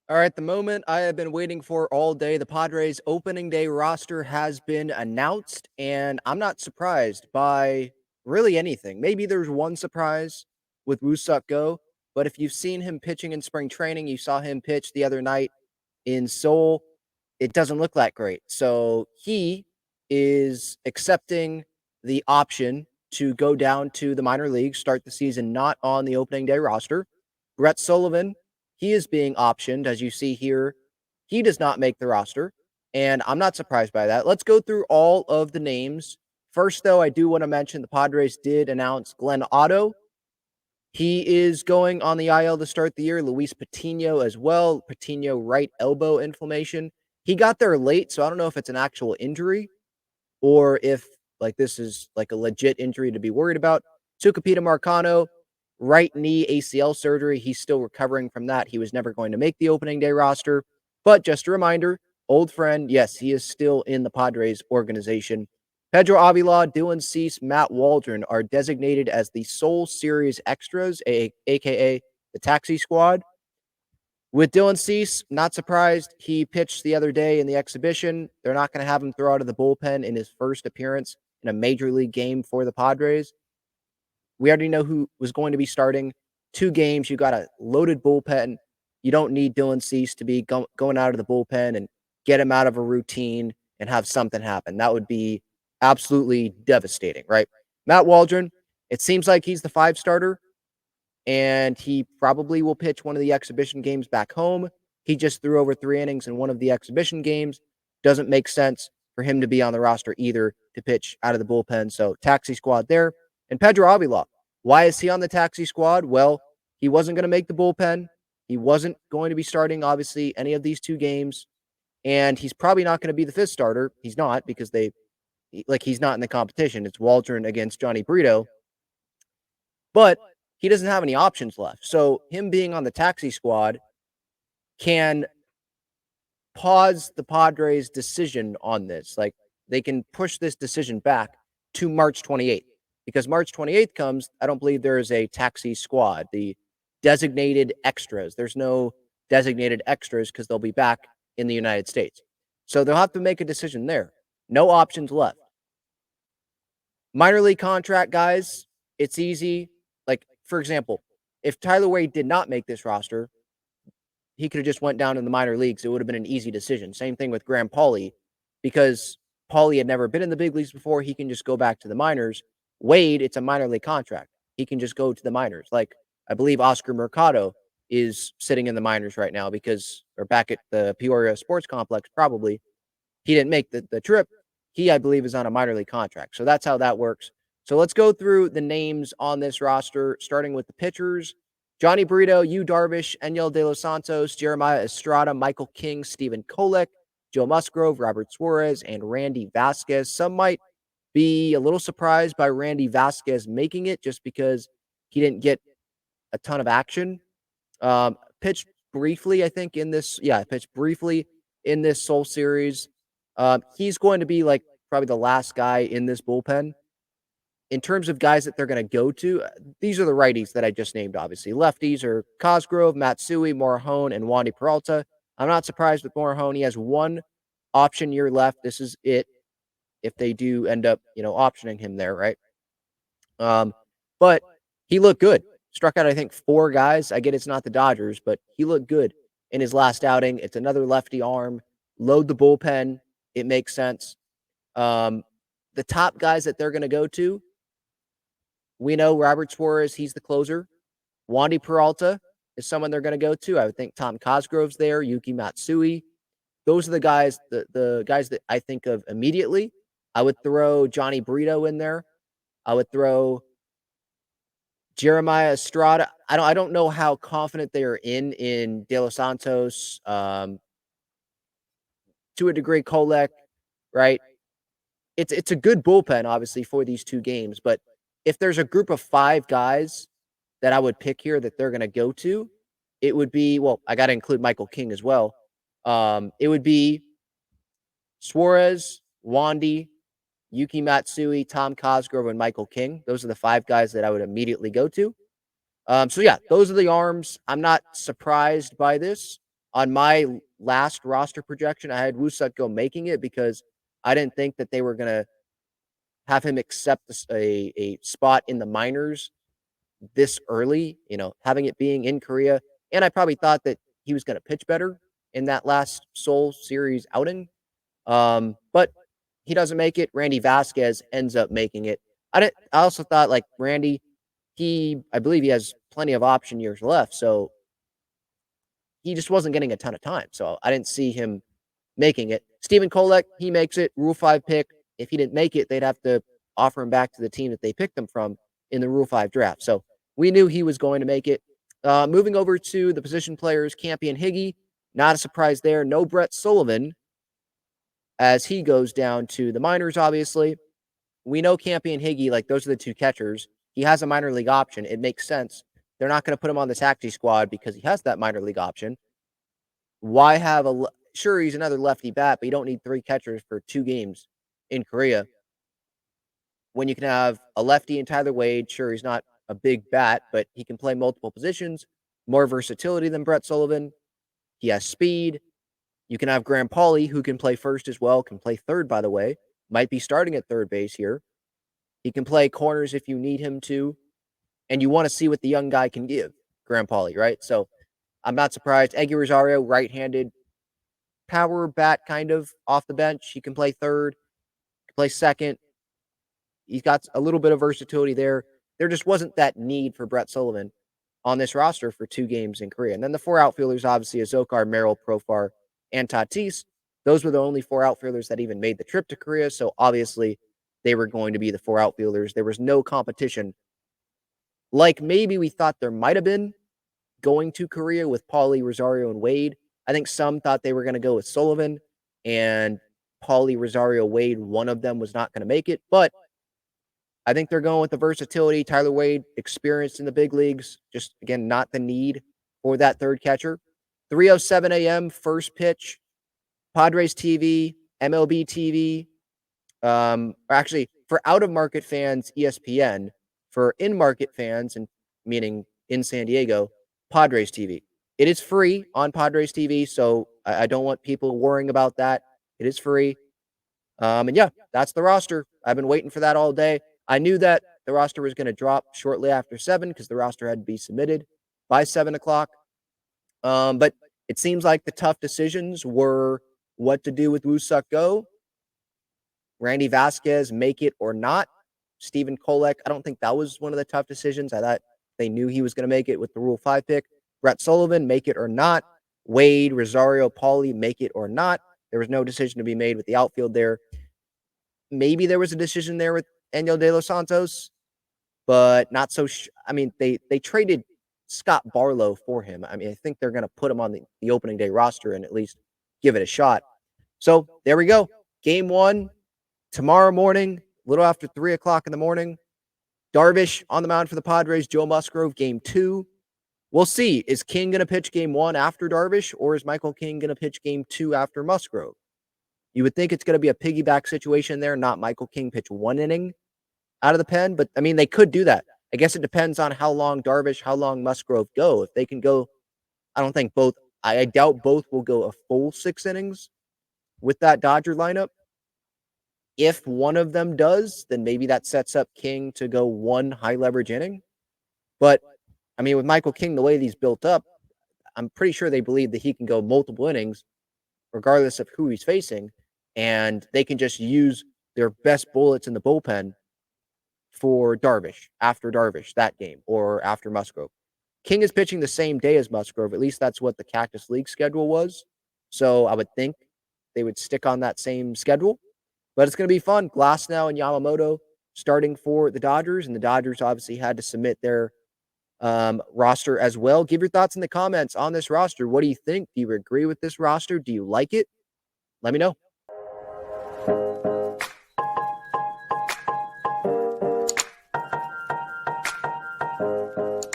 All right, the moment I have been waiting for all day, the Padres opening day roster has been announced, and I'm not surprised by really anything. Maybe there's one surprise with Woo-Suk Go, but if you've seen him pitching in spring training, you saw him pitch the other night in Seoul, it doesn't look that great. So he is accepting the option to go down to the minor leagues, start the season not on the opening day roster. Brett Sullivan, he is being optioned, as you see here. He does not make the roster, and I'm not surprised by that. Let's go through all of the names. First, though, I do want to mention the Padres did announce Glenn Otto. He is going on the IL to start the year. Luis Patino as well. Patino right elbow inflammation. He got there late, so I don't know if it's an actual injury or if this is like a legit injury to be worried about. Tucupita Marcano, right knee ACL surgery. He's still recovering from that. He was never going to make the opening day roster. But just a reminder, old friend, yes, he is still in the Padres organization. Pedro Avila, Dylan Cease, Matt Waldron are designated as the Seoul Series extras, aka the taxi squad. With Dylan Cease, not surprised. He pitched the other day in the exhibition. They're not going to have him throw out of the bullpen in his first appearance in a major league game for the Padres. We already know who was going to be starting. 2 games, you got a loaded bullpen. You don't need Dylan Cease to be going out of the bullpen and get him out of a routine and have something happen. That would be absolutely devastating, right? Matt Waldron, it seems like he's the 5 starter, and he probably will pitch one of the exhibition games back home. He just threw over 3 innings in one of the exhibition games. Doesn't make sense for him to be on the roster either to pitch out of the bullpen. So taxi squad there. And Pedro Avila, why is he on the taxi squad? Well, he wasn't going to make the bullpen. He wasn't going to be starting, obviously, any of these 2 games. And he's probably not going to be the 5th starter. He's not, because he's not in the competition. It's Waldron against Jhony Brito. But he doesn't have any options left. So him being on the taxi squad can pause the Padres' decision on this. Like, they can push this decision back to March 28th. Because March 28th comes, I don't believe there is a taxi squad, the designated extras. There's no designated extras because they'll be back in the United States. So they'll have to make a decision there. No options left. Minor league contract, guys, it's easy. Like, for example, if Tyler Wade did not make this roster, he could have just went down in the minor leagues. It would have been an easy decision. Same thing with Graham Pauley, because Pauley had never been in the big leagues before. He can just go back to the minors. Wade, it's a minor league contract. He can just go to the minors. Like, I believe Oscar Mercado is sitting in the minors right now or back at the Peoria Sports Complex, probably. He didn't make the trip. He, I believe, is on a minor league contract. So that's how that works. So let's go through the names on this roster, starting with the pitchers. Jhony Brito, Darvish, Enyel De Los Santos, Jeremiah Estrada, Michael King, Stephen Kolek, Joe Musgrove, Robert Suarez, and Randy Vásquez. Some might be a little surprised by Randy Vásquez making it just because he didn't get a ton of action. Pitched briefly, I think, pitched briefly in this Seoul Series. He's going to be probably the last guy in this bullpen. In terms of guys that they're going to go to, these are the righties that I just named, obviously. Lefties are Cosgrove, Matsui, Morejon, and Wandy Peralta. I'm not surprised with Morejon. He has 1 option year left. This is it if they do end up, optioning him there, right? But he looked good. Struck out, I think, 4 guys. I get it's not the Dodgers, but he looked good in his last outing. It's another lefty arm. Load the bullpen. It makes sense. The top guys that they're going to go to, we know Robert Suarez, he's the closer. Wandy Peralta is someone they're going to go to. I would think Tom Cosgrove's there, Yuki Matsui. Those are the guys, the guys that I think of immediately. I would throw Jhony Brito in there. I would throw Jeremiah Estrada. I don't know how confident they are in De Los Santos. To a degree, Kolek, right? It's a good bullpen, obviously, for these 2 games. But if there's a group of 5 guys that I would pick here that they're going to go to, it would be, I got to include Michael King as well. It would be Suarez, Wandy, Yuki Matsui, Tom Cosgrove, and Michael King. Those are the 5 guys that I would immediately go to. So, yeah, those are the arms. I'm not surprised by this. On my last roster projection, I had Woo-Suk Go making it because I didn't think that they were going to have him accept a spot in the minors this early, having it being in Korea. And I probably thought that he was going to pitch better in that last Seoul Series outing. But he doesn't make it. Randy Vásquez ends up making it. I also thought, like, Randy, I believe he has plenty of option years left, so he just wasn't getting a ton of time. So I didn't see him making it. Stephen Kolek, he makes it. Rule 5 pick. If he didn't make it, they'd have to offer him back to the team that they picked him from in the Rule 5 draft. So we knew he was going to make it. Moving over to the position players, Campy and Higgy. Not a surprise there. No Brett Sullivan as he goes down to the minors, obviously. We know Campy and Higgy, like, those are the two catchers. He has a minor league option. It makes sense. They're not going to put him on the taxi squad because he has that minor league option. Why have sure, he's another lefty bat, but you don't need 3 catchers for 2 games in Korea when you can have a lefty in Tyler Wade. Sure, he's not a big bat, but he can play multiple positions, more versatility than Brett Sullivan. He has speed. You can have Graham Pauley, who can play first as well, can play third, by the way, might be starting at third base here. He can play corners if you need him to, and you want to see what the young guy can give, Graham Pauley, right? So I'm not surprised. Eguy Rosario, right-handed power bat, kind of off the bench. He can play third, can play second. He's got a little bit of versatility there. There just wasn't that need for Brett Sullivan on this roster for 2 games in Korea. And then the 4 outfielders, obviously, Azocar, Merrill, Profar, and Tatis. Those were the only 4 outfielders that even made the trip to Korea. So obviously, they were going to be the 4 outfielders. There was no competition like maybe we thought there might have been going to Korea with Pauley, Rosario, and Wade. I think some thought they were going to go with Sullivan and Pauley, Rosario, Wade. One of them was not going to make it, but I think they're going with the versatility. Tyler Wade, experienced in the big leagues, just, again, not the need for that third catcher. 3:07 a.m., first pitch, Padres TV, MLB TV. Actually, for out-of-market fans, ESPN. For in-market fans, and meaning in San Diego, Padres TV. It is free on Padres TV, so I don't want people worrying about that. It is free. And yeah, that's the roster. I've been waiting for that all day. I knew that the roster was going to drop shortly after 7 because the roster had to be submitted by 7 o'clock. But it seems like the tough decisions were what to do with Woo-Suk Go, Randy Vásquez, make it or not. Stephen Kolek, I don't think that was one of the tough decisions. I thought they knew he was going to make it with the Rule 5 pick. Brett Sullivan, make it or not. Wade, Rosario, Pauley, make it or not. There was no decision to be made with the outfield there. Maybe there was a decision there with Enyel De Los Santos, but not so. I mean, they traded Scott Barlow for him. I mean, I think they're going to put him on the opening day roster and at least give it a shot. So there we go. Game 1 tomorrow morning, a little after 3 o'clock in the morning. Darvish on the mound for the Padres. Joe Musgrove, game 2. We'll see. Is King going to pitch game 1 after Darvish, or is Michael King going to pitch game 2 after Musgrove? You would think it's going to be a piggyback situation there, not Michael King pitch 1 inning out of the pen, but I mean, they could do that. I guess it depends on how long Darvish, how long Musgrove go. If they can go, I don't think both, I doubt both will go a full 6 innings with that Dodger lineup. If one of them does, then maybe that sets up King to go 1 high leverage inning. But I mean, with Michael King, the way he's built up, I'm pretty sure they believe that he can go multiple innings regardless of who he's facing, and they can just use their best bullets in the bullpen for Darvish, after Darvish, that game, or after Musgrove. King is pitching the same day as Musgrove. At least that's what the Cactus League schedule was. So I would think they would stick on that same schedule. But it's going to be fun. Glasnow and Yamamoto starting for the Dodgers, and the Dodgers obviously had to submit their roster as well. Give your thoughts in the comments on this roster. What do you think? Do you agree with this roster? Do you like it? Let me know.